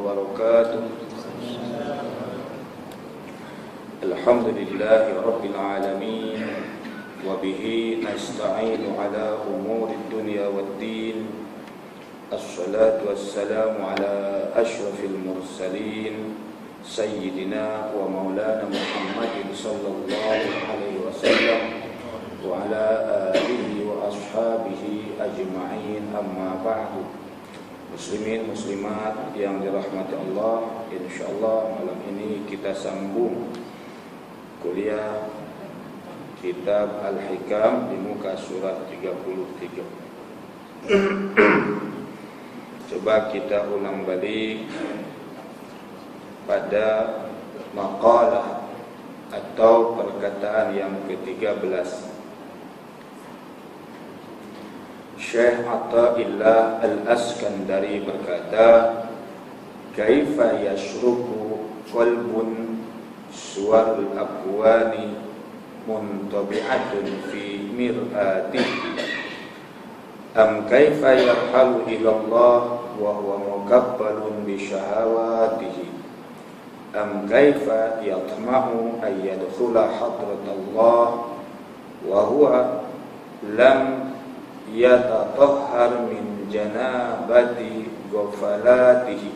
wabarakatuh. Alhamdulillahi rabbil alamin, wa bihi nasta'inu ala umuri dunya waddin. Assalatu wassalamu ala ashrafil mursalin sayyidina wa maulana Muhammadin sallallahu alaihi wasallam wa ala alihi wa ashabihi ajma'in, amma ba'du. Muslimin muslimat yang dirahmati Allah, insyaallah malam ini kita sambung kuliah kitab Al-Hikam di muka surat 33. Coba kita ulang balik pada maqalah atau perkataan yang ke-13. Syekh Athaillah Al-Askandari berkata, kaifa yashruku qalbun suwarul akwani muntabi'atun fi mir'atihi am kaifa yarhalu ilallah wa huwa mukabbalun bi syahawatihi am kaifa yatma'u an yadkhula hadratallah wa huwa lam yatatahhar min janabati ghafalatihi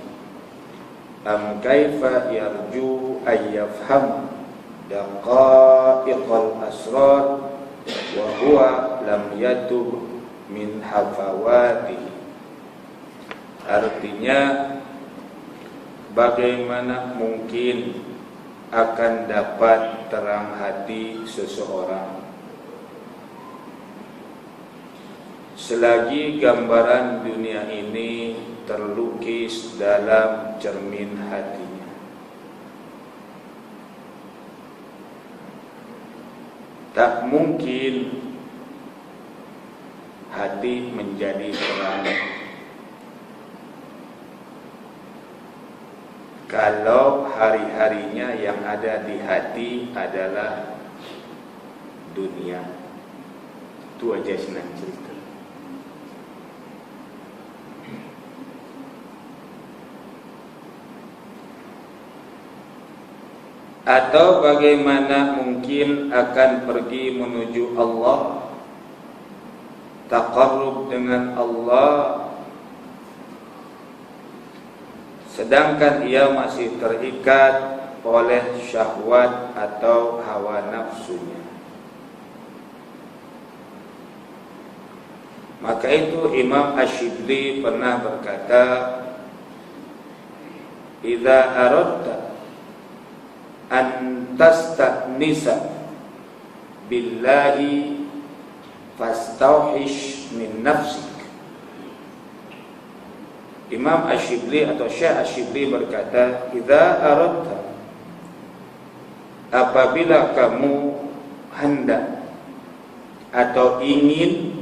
am kaifa yarju an yafham daqa'iqal asrar wa huwa lam yatub min hafawatihi. Artinya, bagaimana mungkin akan dapat terang hati seseorang selagi gambaran dunia ini terlukis dalam cermin hatinya. Tak mungkin hati menjadi terang kalau hari-harinya yang ada di hati adalah dunia. Itu aja senang cerita. Atau bagaimana mungkin akan pergi menuju Allah, taqarrub dengan Allah, sedangkan ia masih terikat oleh syahwat atau hawa nafsunya. Maka itu Imam Ash-Shibli pernah berkata, idza aradta an tastanisa billahi fastauhish min nafsik. Imam Ash-Shibli atau Syekh Ash-Shibli berkata, idza aradta, apabila kamu hendak atau ingin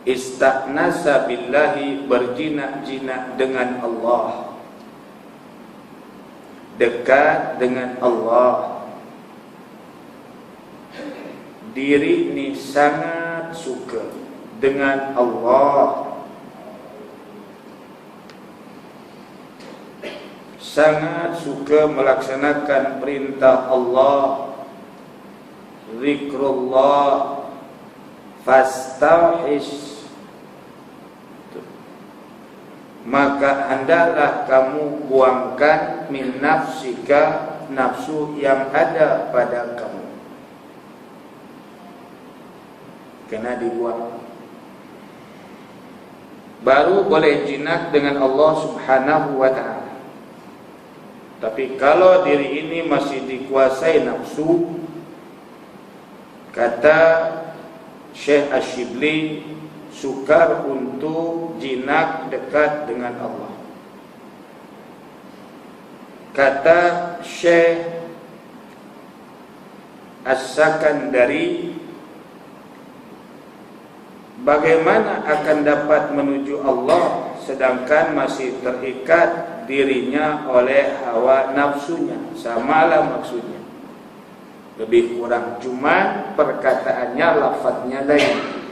istanasa billahi, berjinak-jinak dengan Allah, dekat dengan Allah, diri ini sangat suka dengan Allah, sangat suka melaksanakan perintah Allah, zikrullah, fastauhish, maka hendaklah kamu buangkan min nafsika, nafsu yang ada pada kamu. Kena dibuang, baru boleh jinak dengan Allah subhanahu wa ta'ala. Tapi kalau diri ini masih dikuasai nafsu, kata Syekh Ash-Shibli, sukar untuk jinak dekat dengan Allah. Kata Syekh As-Sakandari, bagaimana akan dapat menuju Allah sedangkan masih terikat dirinya oleh hawa nafsunya? Samalah maksudnya, lebih kurang, cuma perkataannya, lafadznya lain.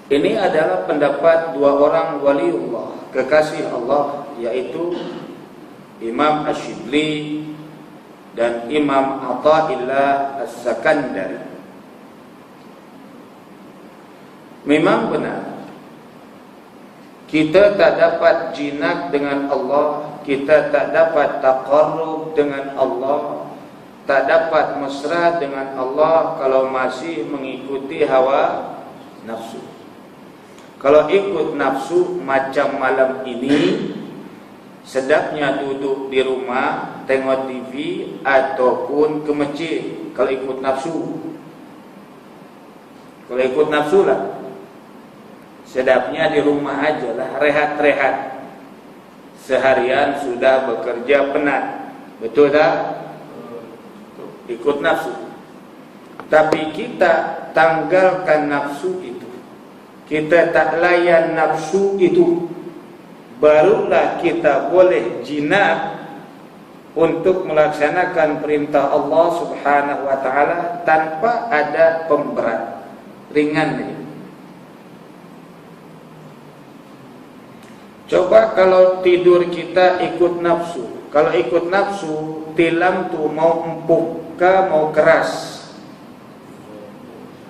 Ini adalah pendapat dua orang waliullah, kekasih Allah, yaitu Imam Ash-Shibli dan Imam Athaillah As-Sakandari. Memang benar, kita tak dapat jinak dengan Allah, kita tak dapat taqarrub dengan Allah, tak dapat mesra dengan Allah kalau masih mengikuti hawa nafsu. Kalau ikut nafsu macam malam ini, sedapnya duduk di rumah tengok TV ataupun ke masjid. Kalau ikut nafsu, kalau ikut nafsu lah, sedapnya di rumah aja lah, rehat-rehat. Seharian sudah bekerja penat, betul tak? Ikut nafsu. Tapi kita tanggalkan nafsu itu, kita tak layan nafsu itu, barulah kita boleh jinak untuk melaksanakan perintah Allah Subhanahu wa ta'ala tanpa ada pemberat, ringan ini. Coba kalau tidur kita ikut nafsu. Kalau ikut nafsu, tilam tu mau empuk ke mau keras?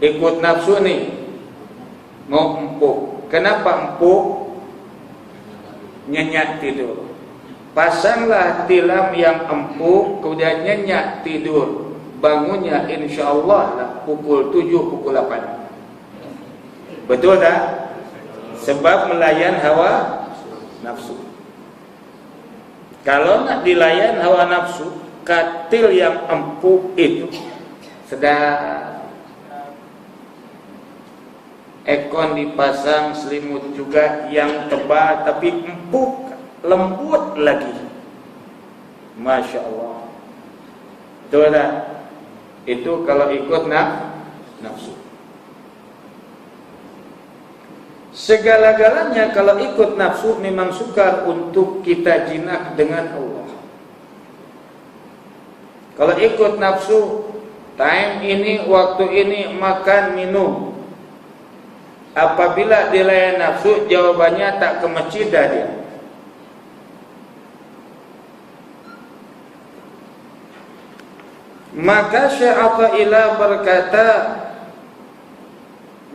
Ikut nafsu ni mau empuk. Kenapa empuk? Nyenyak tidur. Pasanglah tilam yang empuk, kemudian nyenyak tidur. Bangunnya insyaAllah lah pukul 7, pukul 8. Betul tak? Sebab melayan hawa nafsu. Kalau nak dilayan hawa nafsu, katil yang empuk itu sedap, ekon dipasang, selimut juga yang tebal tapi empuk, lembut lagi. Masya Allah. Betul tak? Itu kalau ikut nafsu. Segala-galanya kalau ikut nafsu memang sukar untuk kita jinak dengan Allah. Kalau ikut nafsu, time ini, waktu ini, makan, minum. Apabila dilayan nafsu, jawabannya tak ke masjid dah dia. Maka Syekh Athaillah berkata,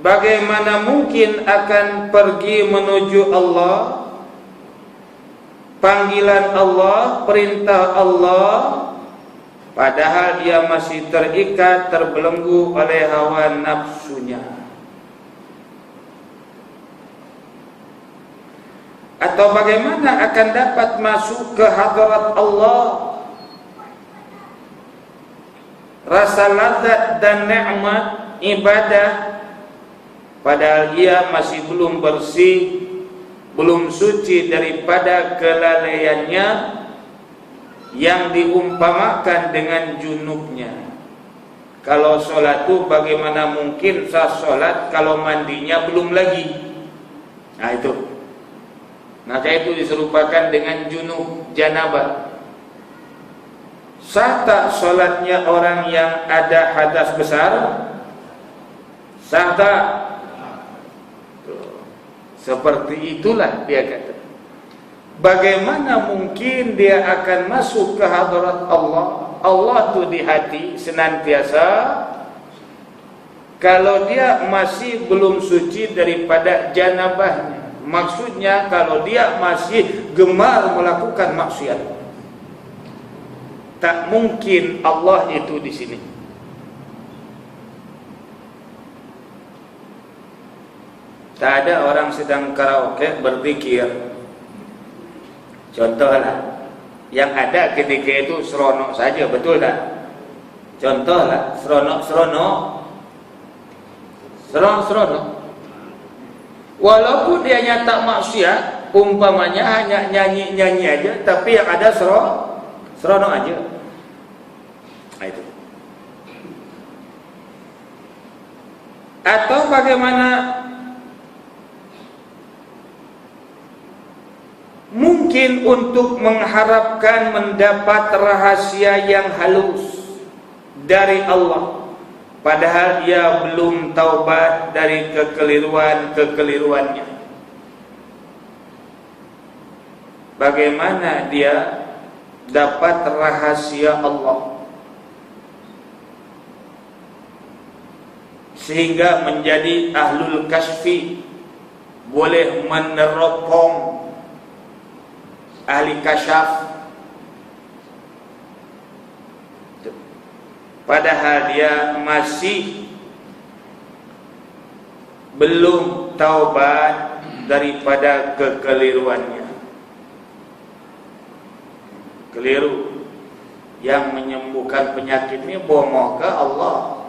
bagaimana mungkin akan pergi menuju Allah, panggilan Allah, perintah Allah, padahal dia masih terikat, terbelenggu oleh hawa nafsunya? Atau bagaimana akan dapat masuk ke hadirat Allah, rasa lazat dan nikmat ibadah, padahal ia masih belum bersih, belum suci daripada kelalaiannya yang diumpamakan dengan junubnya. Kalau solat itu bagaimana mungkin sah solat kalau mandinya belum lagi? Nah itu. Maka itu diserupakan dengan junub, janabah. Sah tak solatnya orang yang ada hadas besar? Sah tak? Seperti itulah dia kata. Bagaimana mungkin dia akan masuk ke hadirat Allah? Allah tu di hati senantiasa. Kalau dia masih belum suci daripada janabahnya, maksudnya kalau dia masih gemar melakukan maksiat, tak mungkin Allah itu di sini. Tak ada orang sedang karaoke berzikir. Contohlah, yang ada ketika itu seronok saja, betul tak? Contohlah, seronok. Walaupun dia nyata maksiat, umpamanya hanya nyanyi-nyanyi aja, tapi yang ada seronok aja. Nah, itu. Atau bagaimana mungkin untuk mengharapkan mendapat rahasia yang halus dari Allah, padahal ia belum taubat dari kekeliruannya. Bagaimana dia dapat rahasia Allah sehingga menjadi ahlul kasfi, boleh meneropong ahli kasyaf, padahal dia masih belum taubat daripada kekeliruannya. Keliru. Yang menyembuhkan penyakit ini bomoh ke Allah.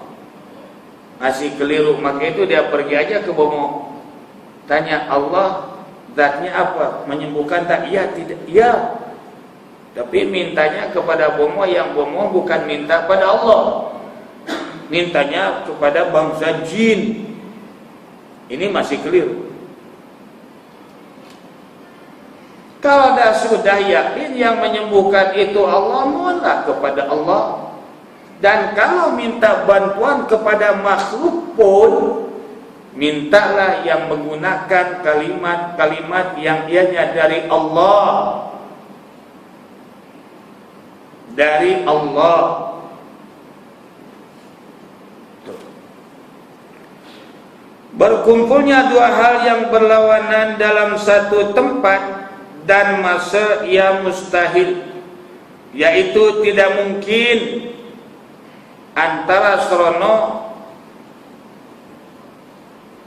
Masih keliru, maka itu dia pergi aja ke bomoh. Tanya Allah, zatnya apa? Menyembuhkan tak? Iya, tidak. Iya. Tapi mintanya kepada bomoh, yang bomoh bukan minta pada Allah, mintanya kepada bangsa jin. Ini masih keliru. Kalau dah sudah yakin yang menyembuhkan itu Allah, mohonlah kepada Allah. Dan kalau minta bantuan kepada makhluk pun, mintalah yang menggunakan kalimat-kalimat yang ianya dari Allah. Dari Allah. Berkumpulnya dua hal yang berlawanan dalam satu tempat dan masa yang mustahil, yaitu tidak mungkin antara serono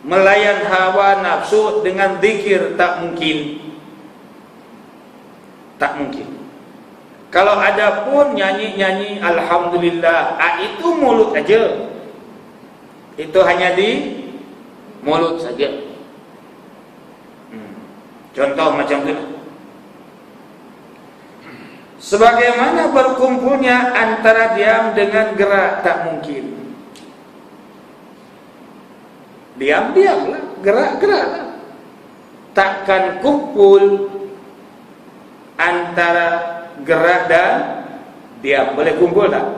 melayan hawa nafsu dengan zikir, tak mungkin. Tak mungkin. Kalau ada pun nyanyi-nyanyi alhamdulillah, itu mulut aja. Itu hanya di mulut saja. Contoh macam itu. Sebagaimana berkumpulnya antara diam dengan gerak, tak mungkin. Diam-diamlah, gerak-geraklah. Takkan kumpul antara gerak dan diam. Boleh kumpul tak?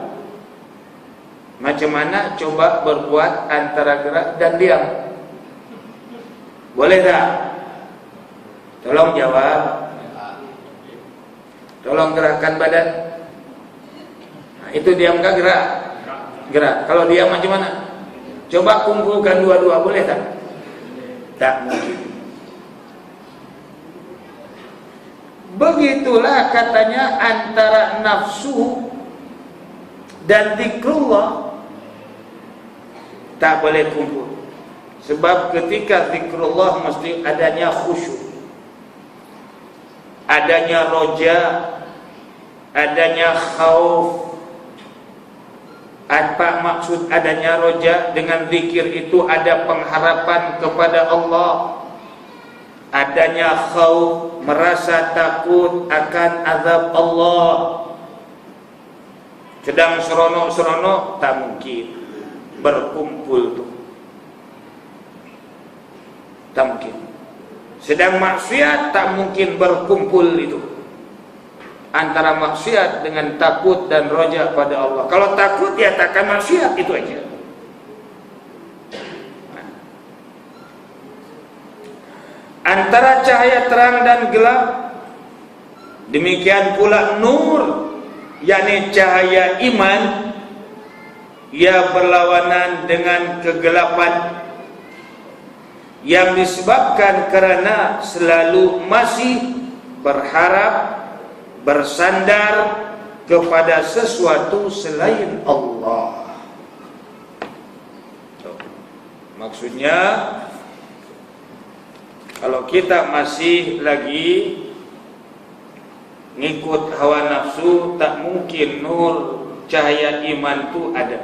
Macam mana coba berbuat antara gerak dan diam? Boleh tak? Tolong jawab. Tolong gerakkan badan. Nah, itu diam kah gerak? Gerak. Kalau diam macam mana? Coba kumpulkan dua-dua, boleh tak? Tak mungkin. Begitulah katanya antara nafsu dan zikrullah tak boleh kumpul. Sebab ketika zikrullah mesti adanya khusyuk, adanya roja, adanya khauf. Apa maksud adanya roja? Dengan zikir itu ada pengharapan kepada Allah, adanya khauf, merasa takut akan azab Allah. Sedang seronok-seronok, tak mungkin berkumpul tu, tak mungkin. Sedang maksiat, tak mungkin berkumpul itu. Antara maksiat dengan takut dan roja pada Allah. Kalau takut, ya takkan maksiat, itu aja. Antara cahaya terang dan gelap, demikian pula nur, yakni cahaya iman, ia berlawanan dengan kegelapan yang disebabkan karena selalu masih berharap, bersandar kepada sesuatu selain Allah. Maksudnya, kalau kita masih lagi ngikut hawa nafsu, tak mungkin nur cahaya iman itu ada.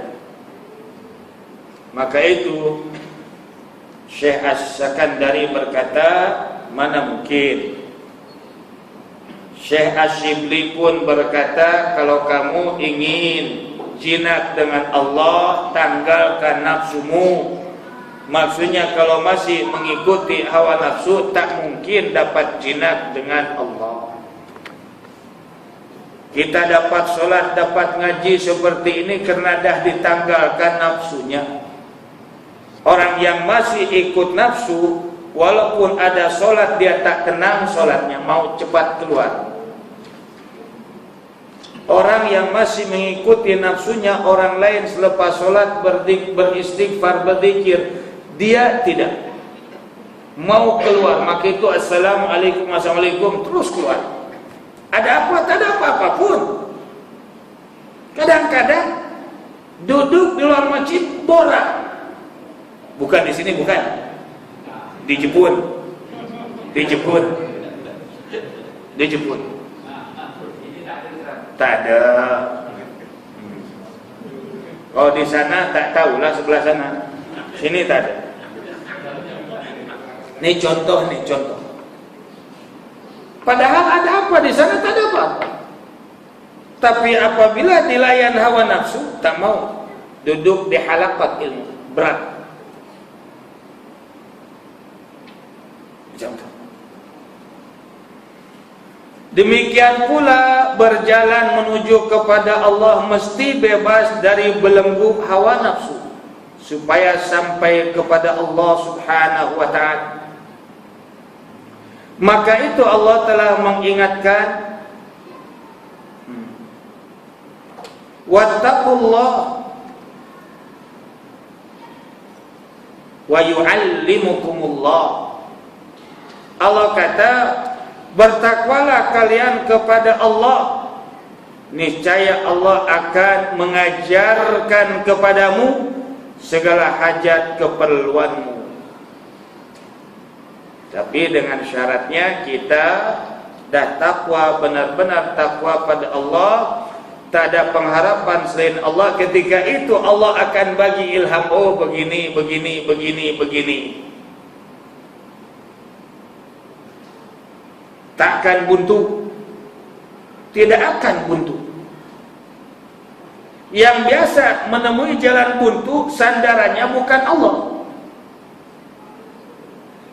Maka itu Syekh As-Sakandari berkata, mana mungkin. Syekh Asyibli pun berkata, kalau kamu ingin jinak dengan Allah, tanggalkan nafsumu. Maksudnya kalau masih mengikuti hawa nafsu, tak mungkin dapat jinak dengan Allah. Kita dapat solat, dapat ngaji seperti ini karena dah ditanggalkan nafsunya. Orang yang masih ikut nafsu, walaupun ada solat dia tak tenang solatnya, mau cepat keluar. Orang yang masih mengikuti nafsunya, orang lain selepas solat beristighfar, berzikir, dia tidak mau keluar, maka itu assalamualaikum, assalamualaikum, terus keluar. Ada apa? Tak ada apa-apa pun. Kadang-kadang duduk di luar masjid borak. Bukan di sini, bukan. Di Jepun. Tak ada. Oh, di sana tak tahulah, sebelah sana. Sini tak ada. Ini contoh. Padahal ada apa di sana? Tak ada apa-apa. Tapi apabila dilayan hawa nafsu, tak mau duduk di halakat ilmu, berat. Demikian pula berjalan menuju kepada Allah mesti bebas dari belenggu hawa nafsu supaya sampai kepada Allah Subhanahu wa ta'ala. Maka itu Allah telah mengingatkan, wattaqullah wa yu'allimukumullah. Allah kata, bertakwalah kalian kepada Allah, niscaya Allah akan mengajarkan kepadamu segala hajat keperluanmu. Tapi dengan syaratnya kita dah takwa, benar-benar takwa pada Allah, tak ada pengharapan selain Allah. Ketika itu Allah akan bagi ilham, oh begini. Takkan buntu, tidak akan buntu. Yang biasa menemui jalan buntu, sandarannya bukan Allah,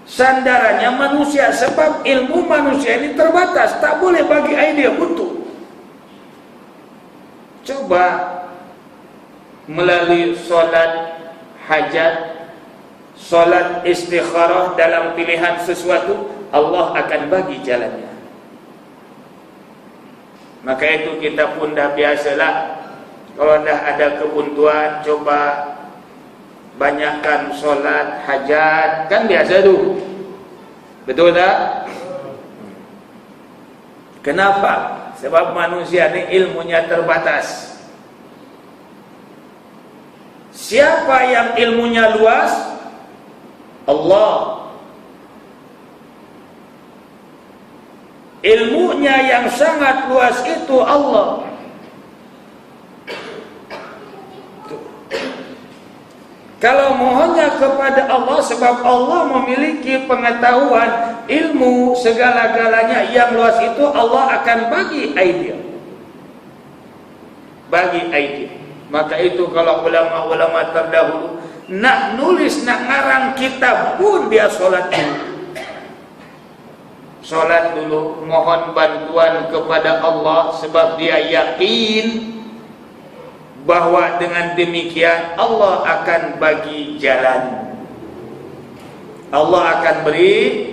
sandarannya manusia. Sebab ilmu manusia ini terbatas, tak boleh bagi idea buntu. Coba melalui solat hajat, solat istikharah dalam pilihan sesuatu, Allah akan bagi jalannya. Maka itu kita pun dah biasalah, kalau dah ada kebuntuan, coba banyakkan solat hajat, kan biasa tu. Betul tak? Kenapa? Sebab manusia ni ilmunya terbatas. Siapa yang ilmunya luas? Allah. Ilmunya yang sangat luas itu Allah. Kalau mohonnya kepada Allah, sebab Allah memiliki pengetahuan, ilmu segala-galanya yang luas itu, Allah akan bagi idea. Maka itu kalau ulama-ulama terdahulu nak nulis, nak ngarang kitab pun dia solat dulu. Solat dulu, mohon bantuan kepada Allah, sebab dia yakin bahwa dengan demikian Allah akan bagi jalan, Allah akan beri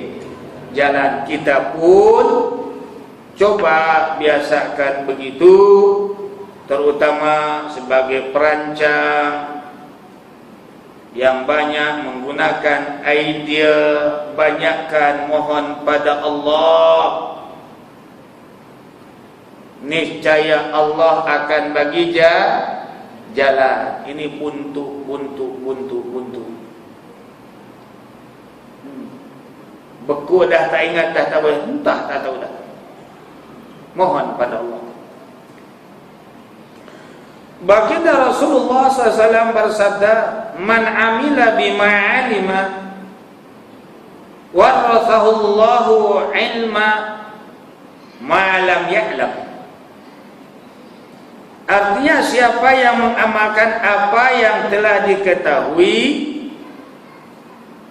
jalan. Kita pun coba biasakan begitu, terutama sebagai perancang yang banyak menggunakan idea, banyakkan mohon pada Allah, niscaya Allah akan bagi jalan. Ini buntu. Beku dah tak ingat, dah tak boleh, entah tak tahu dah. Mohon pada Allah. Baginda Rasulullah SAW bersabda, man amila bima alima warathahullahu ilma ma lam ya'lam. Artinya siapa yang mengamalkan apa yang telah diketahui,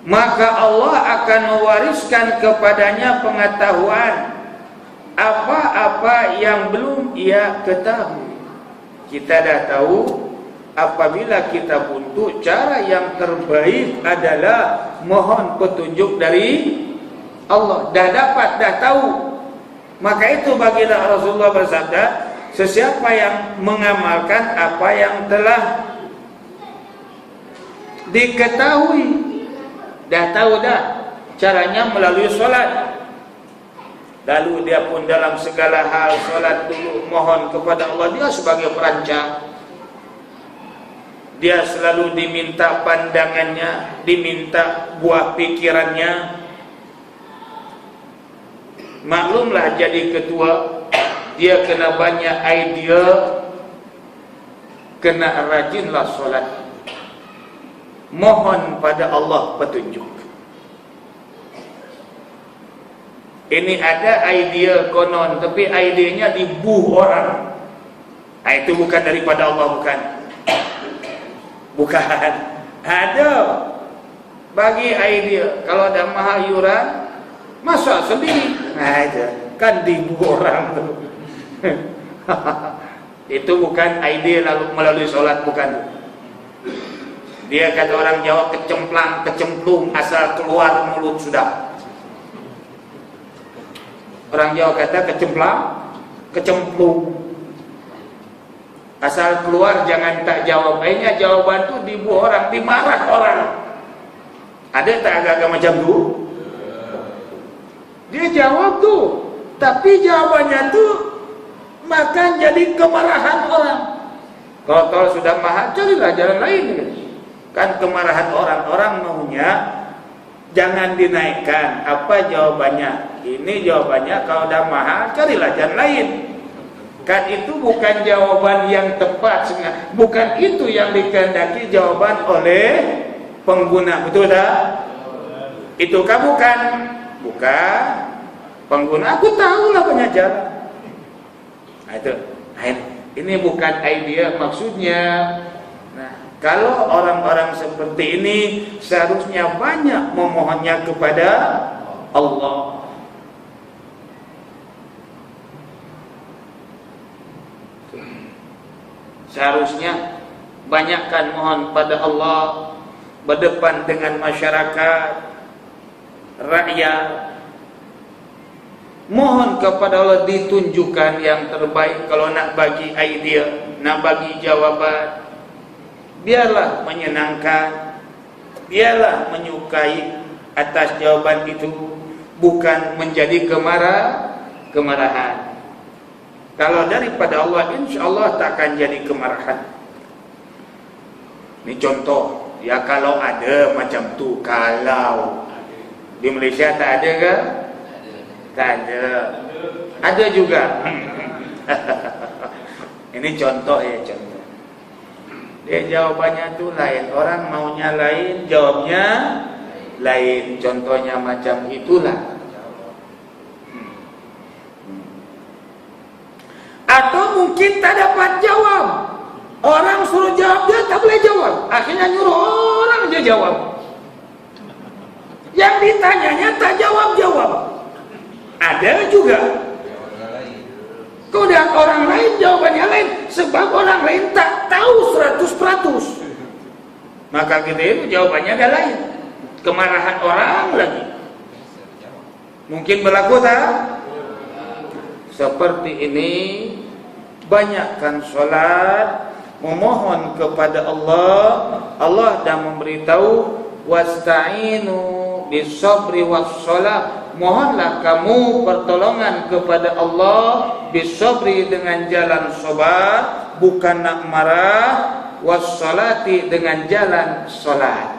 maka Allah akan mewariskan kepadanya pengetahuan apa-apa yang belum ia ketahui. Kita dah tahu apabila kita buntu, cara yang terbaik adalah mohon petunjuk dari Allah. Dah dapat, dah tahu. Maka itu baginda Rasulullah bersabda, sesiapa yang mengamalkan apa yang telah diketahui, dah tahu dah caranya melalui solat, lalu dia pun dalam segala hal solat dulu mohon kepada Allah. Dia sebagai perancang, dia selalu diminta pandangannya, diminta buah pikirannya. Maklumlah jadi ketua, dia kena banyak idea, kena rajinlah solat, mohon pada Allah petunjuk. Ini ada idea konon, tapi idenya dibuh orang. Itu bukan daripada Allah, bukan. Ada bagi idea, kalau ada mahal yuran, masak sendiri. Itu kan dibuh orang tu. Itu bukan idea lalu melalui solat, bukan. Dia kata orang Jawa, kecemplang, kecemplung, asal keluar mulut sudah. Orang Jawa kata kecemplang, kecemplung, asal keluar jangan tak jawab. Akhirnya jawaban tu dibuat orang, dimarah orang. Ada tak agak-agak macam tu? Dia jawab tu, tapi jawabannya tu makan jadi kemarahan orang. Kalau sudah mahal, carilah jalan lain. Kan kemarahan orang maunya jangan dinaikkan. Apa jawabannya? Ini jawabannya, kalau dah mahal, carilah jalan lain. Kan itu bukan jawaban yang tepat, bukan itu yang dikehendaki jawaban oleh pengguna, betul tak? Itu kan bukan pengguna. Aku tahulah banyak jalan. Ini bukan idea maksudnya. Nah, kalau orang-orang seperti ini seharusnya banyak memohonnya kepada Allah. Seharusnya banyakkan mohon pada Allah, berdepan dengan masyarakat, rakyat. Mohon kepada Allah ditunjukkan yang terbaik. Kalau nak bagi idea, nak bagi jawaban, biarlah menyenangkan, biarlah menyukai atas jawaban itu, bukan menjadi kemarahan. Kalau daripada Allah, insya Allah tak akan jadi kemarahan. Ini contoh, ya kalau ada macam tu. Kalau di Malaysia tak ada ke? Tak ada. Ada juga. Ini contoh ya, contoh. Dia jawabannya tu lain, orang maunya lain, jawabnya lain. Contohnya macam itulah. Atau mungkin tak dapat jawab. Orang suruh jawab, dia tak boleh jawab. Akhirnya nyuruh orang dia jawab. Yang ditanyanya tak jawab-jawab. Ada juga. Kemudian orang lain jawabannya lain, sebab orang lain tak tahu 100%. Maka kita itu jawabannya ada lain. Kemarahan orang lagi. Mungkin berlaku tak? Seperti ini, banyakkan solat, memohon kepada Allah. Allah dah memberitahu, wasta'inu bisabri wassalah. Mohonlah kamu pertolongan kepada Allah bisabri, dengan jalan sabar, bukan nak marah, wassalati, dengan jalan solat.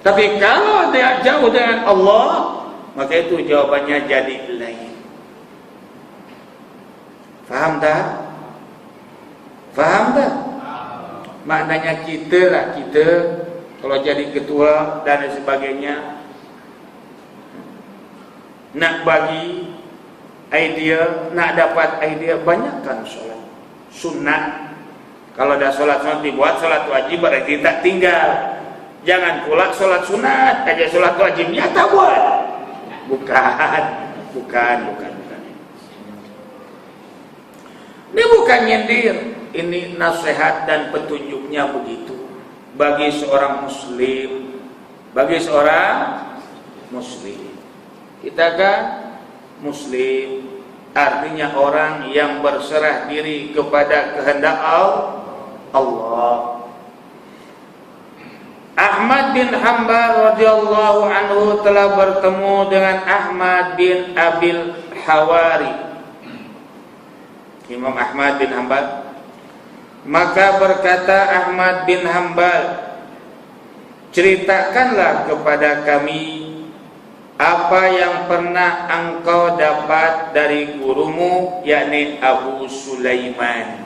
Tapi kalau dia jauh dengan Allah, maka itu jawabannya jadi lain. Faham tak? Faham tak? Maknanya kita kalau jadi ketua dan sebagainya, nak bagi idea, nak dapat idea, banyakkan solat sunat. Kalau dah solat sunat dibuat, solat wajib berarti tak tinggal. Jangan pula solat sunat aja, solat wajibnya tak buat. Bukan. Ini bukan nyindir, ini nasihat dan petunjuknya begitu bagi seorang muslim, Kita kan muslim, artinya orang yang berserah diri kepada kehendak Allah. Ahmad bin Hanbal radhiyallahu anhu telah bertemu dengan Ahmad bin Abil Hawari. Imam Ahmad bin Hanbal, maka berkata Ahmad bin Hanbal, ceritakanlah kepada kami apa yang pernah engkau dapat dari gurumu, yakni Abu Sulaiman.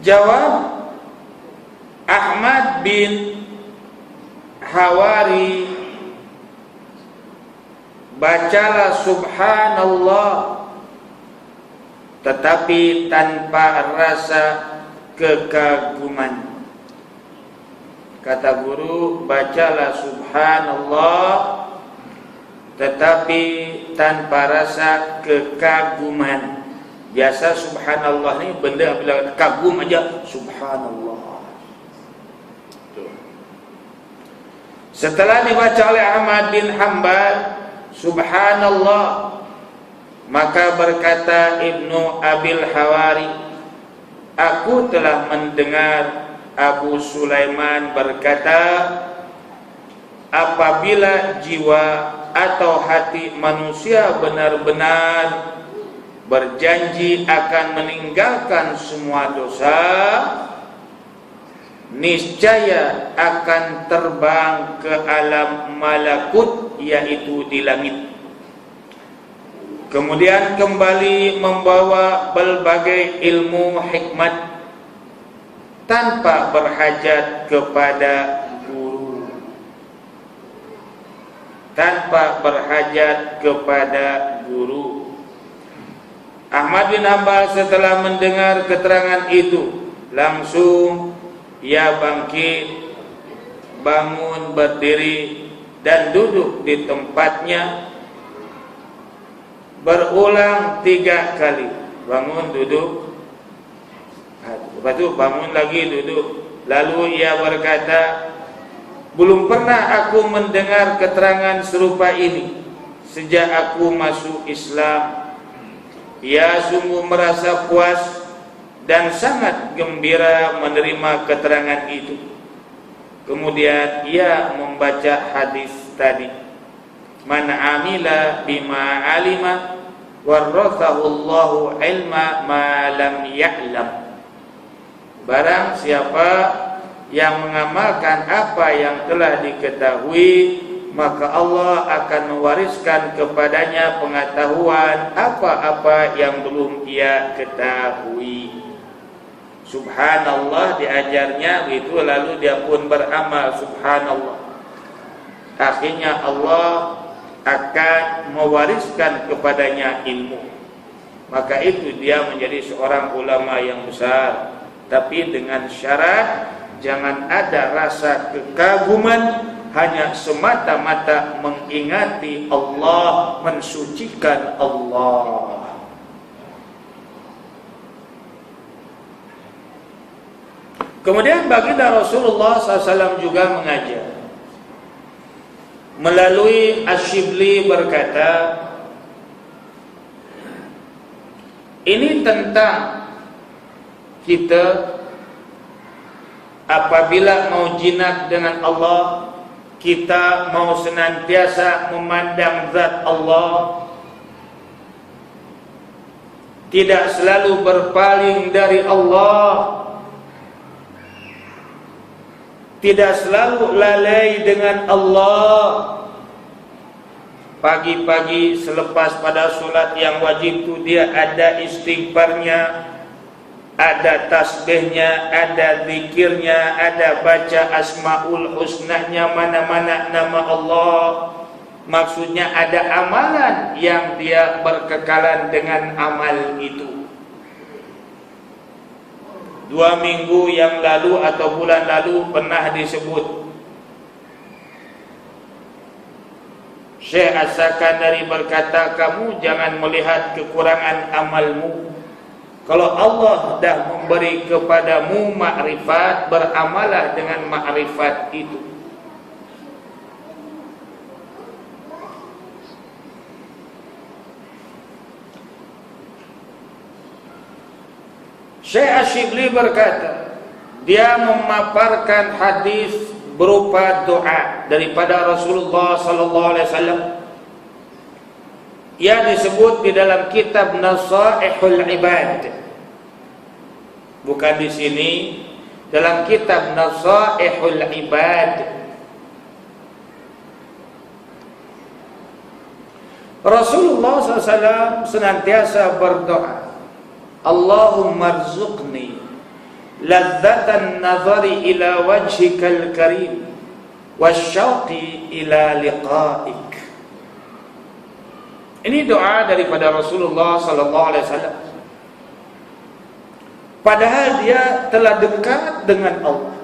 Jawab Ahmad bin Hawari, bacalah subhanallah tetapi tanpa rasa kekaguman. Kata guru, bacalah subhanallah tetapi tanpa rasa kekaguman. Biasa subhanallah ni benda bila kagum aja subhanallah. Setelah dibaca oleh Ahmad bin Hanbal subhanallah, maka berkata Ibnu Abil Hawari, aku telah mendengar Abu Sulaiman berkata, apabila jiwa atau hati manusia benar-benar berjanji akan meninggalkan semua dosa, niscaya akan terbang ke alam malakut, yaitu di langit. Kemudian kembali membawa berbagai ilmu hikmat tanpa berhajat kepada guru. Ahmad bin Hanbal setelah mendengar keterangan itu, langsung ia bangkit, bangun, berdiri dan duduk di tempatnya berulang 3 kali. Bangun, duduk, lepas itu bangun lagi, duduk. Lalu ia berkata, belum pernah aku mendengar keterangan serupa ini sejak aku masuk Islam. Ia sungguh merasa puas dan sangat gembira menerima keterangan itu. Kemudian ia membaca hadis tadi, man amila bima alima warathahu Allahu ilma ma lam ya'lam. Barang siapa yang mengamalkan apa yang telah diketahui, maka Allah akan mewariskan kepadanya pengetahuan apa-apa yang belum ia ketahui. Subhanallah diajarnya begitu, lalu dia pun beramal subhanallah. Akhirnya Allah akan mewariskan kepadanya ilmu. Maka itu dia menjadi seorang ulama yang besar. Tapi dengan syarat jangan ada rasa kekaguman, hanya semata-mata mengingati Allah, mensucikan Allah. Kemudian baginda Rasulullah SAW juga mengajar. Melalui Asy-Syibli berkata, ini tentang kita apabila mau jinak dengan Allah, kita mau senantiasa memandang zat Allah, tidak selalu berpaling dari Allah, tidak selalu lalai dengan Allah. Pagi-pagi selepas pada solat yang wajib itu dia ada istighfarnya, ada tasbihnya, ada zikirnya, ada baca asmaul husnanya, mana-mana nama Allah. Maksudnya ada amalan yang dia berkekalan dengan amal itu. 2 minggu yang lalu atau bulan lalu pernah disebut Syekh As-Sakandari berkata, kamu jangan melihat kekurangan amalmu. Kalau Allah dah memberi kepadamu makrifat, beramalah dengan makrifat itu. Syekh Ash-Shibli berkata, dia memaparkan hadis berupa doa daripada Rasulullah sallallahu alaihi wasallam. Ia disebut di dalam kitab Nasaihul Ibad. Bukan di sini, dalam kitab Nasaihul Ibad. Rasulullah SAW senantiasa berdoa, Allahumma rzuqni ladzatan nazari ila wajhikal karim wasyauqi ila liqa'ik. Ini doa daripada Rasulullah sallallahu alaihi wasallam. Padahal dia telah dekat dengan Allah,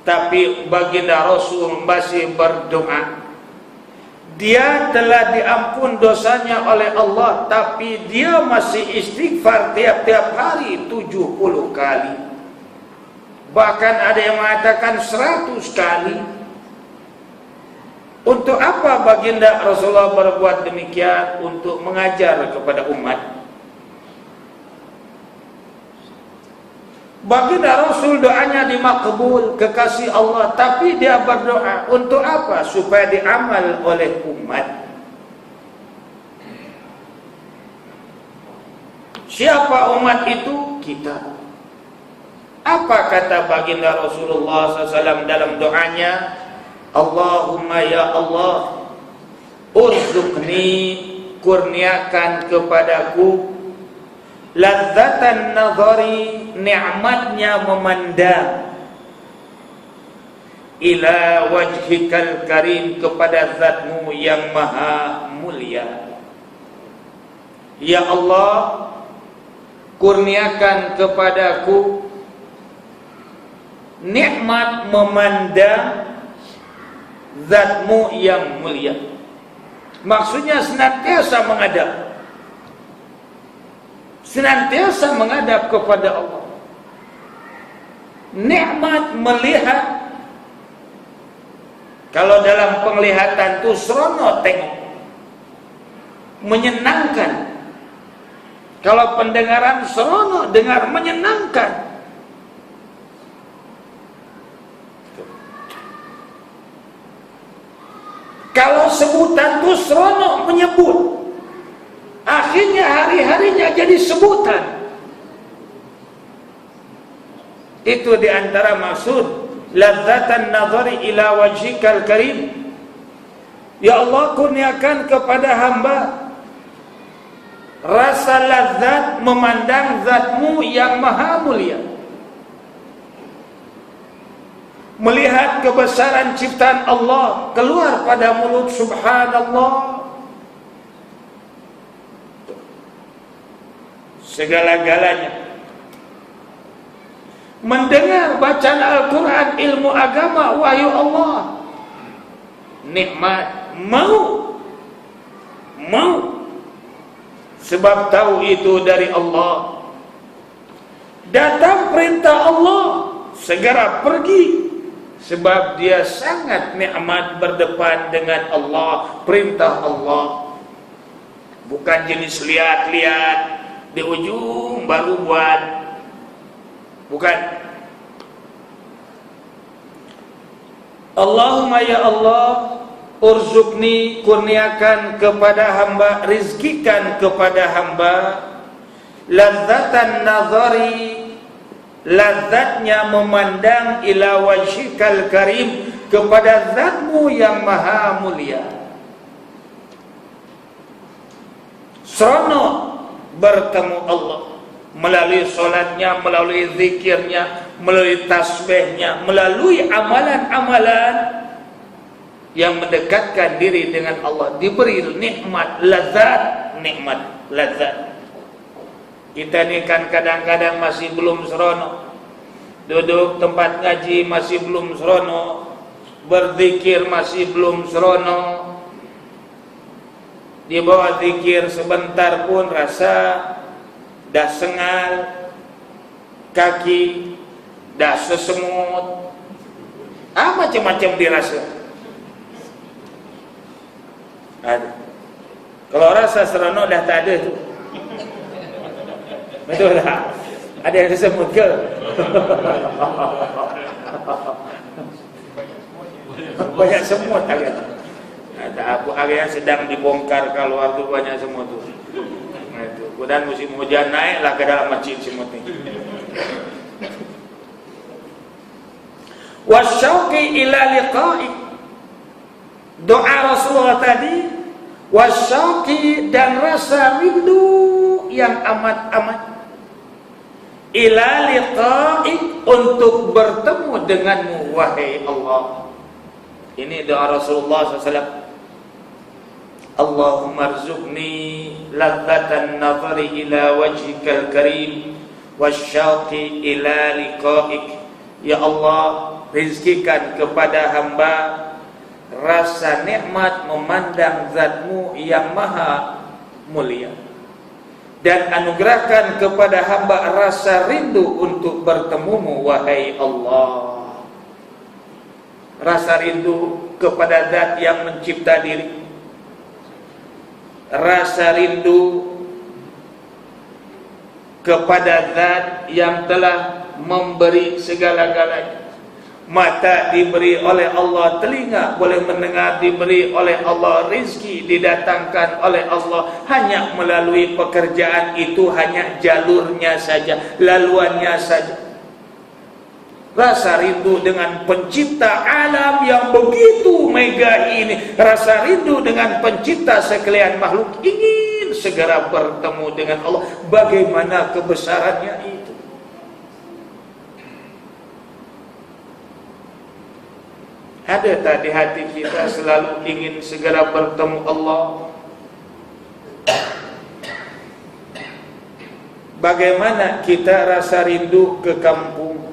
tapi baginda Rasul masih berdoa. Dia telah diampun dosanya oleh Allah, tapi dia masih istighfar tiap-tiap hari 70 kali. Bahkan ada yang mengatakan 100 kali. Untuk apa baginda Rasulullah berbuat demikian? Untuk mengajar kepada umat. Baginda Rasul doanya dimakbul, kekasih Allah, tapi dia berdoa untuk apa? Supaya diamal oleh umat. Siapa umat itu? Kita. Apa kata baginda Rasulullah SAW dalam doanya? Allahumma ya Allah, urzuqni, kurniakan kepadaku ladzatan nazari, nikmatnya memandang, ila wajhikal karim, kepada zatmu yang maha mulia. Ya Allah, kurniakan kepadaku nikmat memandang zatmu yang mulia. Maksudnya senantiasa menghadap, senantiasa menghadap kepada Allah. Nikmat melihat. Kalau dalam penglihatan itu serono tengok, menyenangkan. Kalau pendengaran serono dengar, menyenangkan. Kalau sebutan itu serono menyebut, akhirnya hari-harinya jadi sebutan. Itu diantara maksud ladzatan nazari ila wajhikal karim. Ya Allah, kurniakan kepada hamba rasa lazat memandang zatmu yang maha mulia, melihat kebesaran ciptaan Allah keluar pada mulut subhanallah. Segala-galanya. Mendengar bacaan Al-Quran, ilmu agama, wahyu Allah, nikmat. Mau sebab tahu itu dari Allah. Datang perintah Allah, segera pergi, sebab dia sangat nikmat berdepan dengan Allah, perintah Allah. Bukan jenis lihat-lihat di ujung baru buat. Bukan. Allahumma ya Allah, urzuqni, kurniakan kepada hamba, rizkikan kepada hamba ladzatan nazari, lazatnya memandang, ila wajhikal karim, kepada zatmu yang maha mulia. Seronok bertemu Allah melalui solatnya, melalui zikirnya, melalui tasbihnya, melalui amalan-amalan yang mendekatkan diri dengan Allah. Diberi nikmat, lazat, nikmat, lazat. Kita ni kan kadang-kadang masih belum seronok, duduk tempat ngaji masih belum seronok, berzikir masih belum seronok, Di bawah zikir sebentar pun rasa dah sengal, kaki dah sesemut, macam-macam dirasa. Ada. Kalau rasa seronok dah tak ada tu. Betul tak? Ada yang sesemut ke? Banyak semut agak. Tak apa, area yang sedang dibongkar keluar tu banyak semut tu. Kemudian musim hujan naiklah ke dalam masjid semut ni. Wasyauqi ila liqa'i. Doa Rasulullah tadi, wasyauqi, dan rasa rindu yang amat-amat, ila liqa'i, untuk bertemu denganmu wahai Allah. Ini doa Rasulullah SAW. Allahumma arzuqni ladzatan nazari ila wajhikal karim wasyauqi ila liqa'ik. Ya Allah, rizkikan kepada hamba rasa nikmat memandang zatmu yang maha mulia, dan anugerahkan kepada hamba rasa rindu untuk bertemumu wahai Allah. Rasa rindu kepada zat yang mencipta diri, rasa rindu kepada zat yang telah memberi segala-galanya. Mata diberi oleh Allah, telinga boleh mendengar diberi oleh Allah, rizki didatangkan oleh Allah. Hanya melalui pekerjaan itu, hanya jalurnya saja, laluannya saja. Rasa rindu dengan pencipta alam yang begitu mega ini, rasa rindu dengan pencipta sekalian makhluk, ingin segera bertemu dengan Allah. Bagaimana kebesarannya itu? Ada tak di hati kita selalu ingin segera bertemu Allah? Bagaimana kita rasa rindu ke kampung?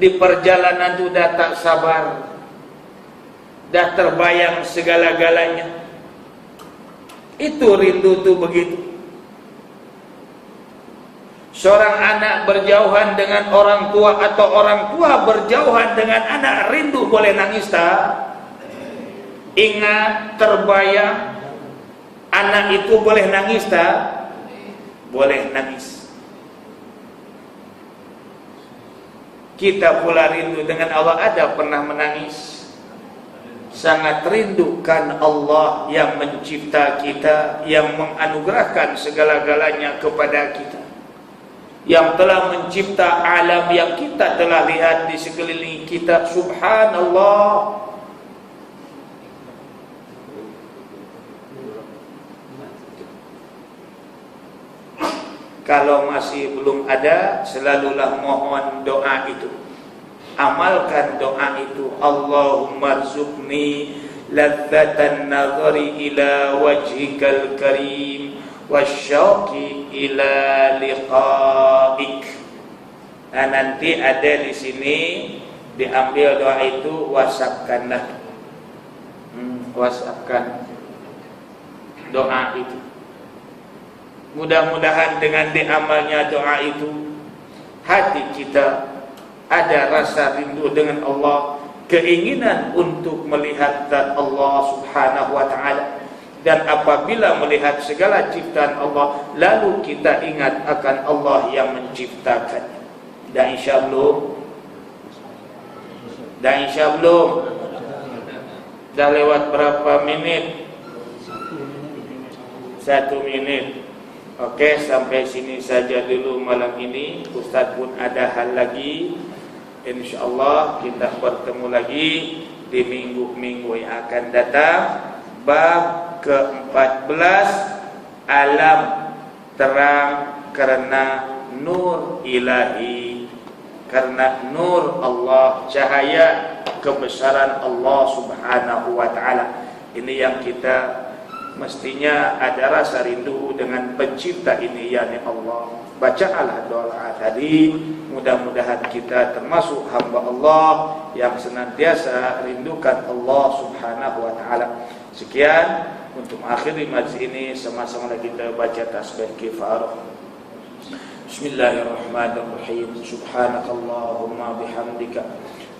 Di perjalanan itu dah tak sabar, dah terbayang segala-galanya. Itu rindu tu begitu. Seorang anak berjauhan dengan orang tua, atau orang tua berjauhan dengan anak, rindu boleh nangis tak? Ingat, terbayang, anak itu boleh nangis tak? Boleh nangis. Kita pula rindu dengan Allah, ada pernah menangis? Sangat rindukan Allah yang mencipta kita, yang menganugerahkan segala-galanya kepada kita, yang telah mencipta alam yang kita telah lihat di sekeliling kita. Subhanallah. Kalau masih belum ada, selalulah mohon doa itu. Amalkan doa itu. Allahumma rzuqni ladzatan nazari ila wajhikal karim wasyauqi ila liqa'ik. Nah, nanti ada di sini diambil doa itu, WhatsApp-kanlah. WhatsApp-kan doa itu. Mudah-mudahan dengan diamalnya doa itu, hati kita ada rasa rindu dengan Allah, keinginan untuk melihat zat Allah Subhanahu wa ta'ala. Dan apabila melihat segala ciptaan Allah, lalu kita ingat akan Allah yang menciptakannya. Dan insya Allah dah lewat berapa minit? 1 menit. Okey, sampai sini saja dulu malam ini. Ustaz pun ada hal lagi. InsyaAllah kita bertemu lagi di minggu-minggu yang akan datang. Bab ke-14, alam terang karena nur ilahi, karena nur Allah, cahaya kebesaran Allah Subhanahu wa ta'ala. Ini yang kita mestinya ada rasa rindu dengan pencipta ini, yakni Allah. bacalah doa tadi. Mudah-mudahan kita termasuk hamba Allah yang senantiasa rindukan Allah Subhanahu wa taala. Sekian untuk mengakhiri majlis ini, sama-sama kita baca tasbih kifarah. Bismillahirrahmanirrahim. Subhanakallahumma bihamdika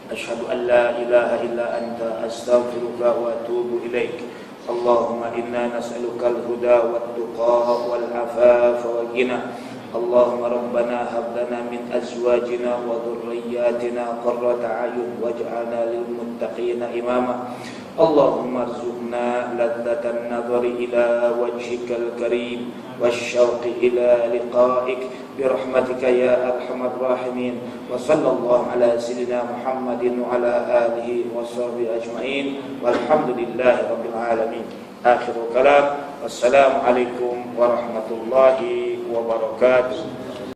asyhadu an la ilaha illa anta astaghfiruka wa atubu ilaik. Allahumma inna nas'aluka al-huda wat-tuqa wal-afafa wal-ghina. Allahumma rabbana hab lana min azwajina wa dhurriyyatina qurrata a'yun waj'alna lil muttaqina imama. Allahumma arzuqna ladzatan nadhari ila wajhikal karim wasyauqi ila liqa'ik birahmatika ya arhamar rahimin. Wa sallallahu ala sayyidina Muhammadin wa ala alihi wa sahbihi ajma'in walhamdulillahi rabbil alamin. Akhirul kalam. Wassalamualaikum warahmatullahi wabarakatuh.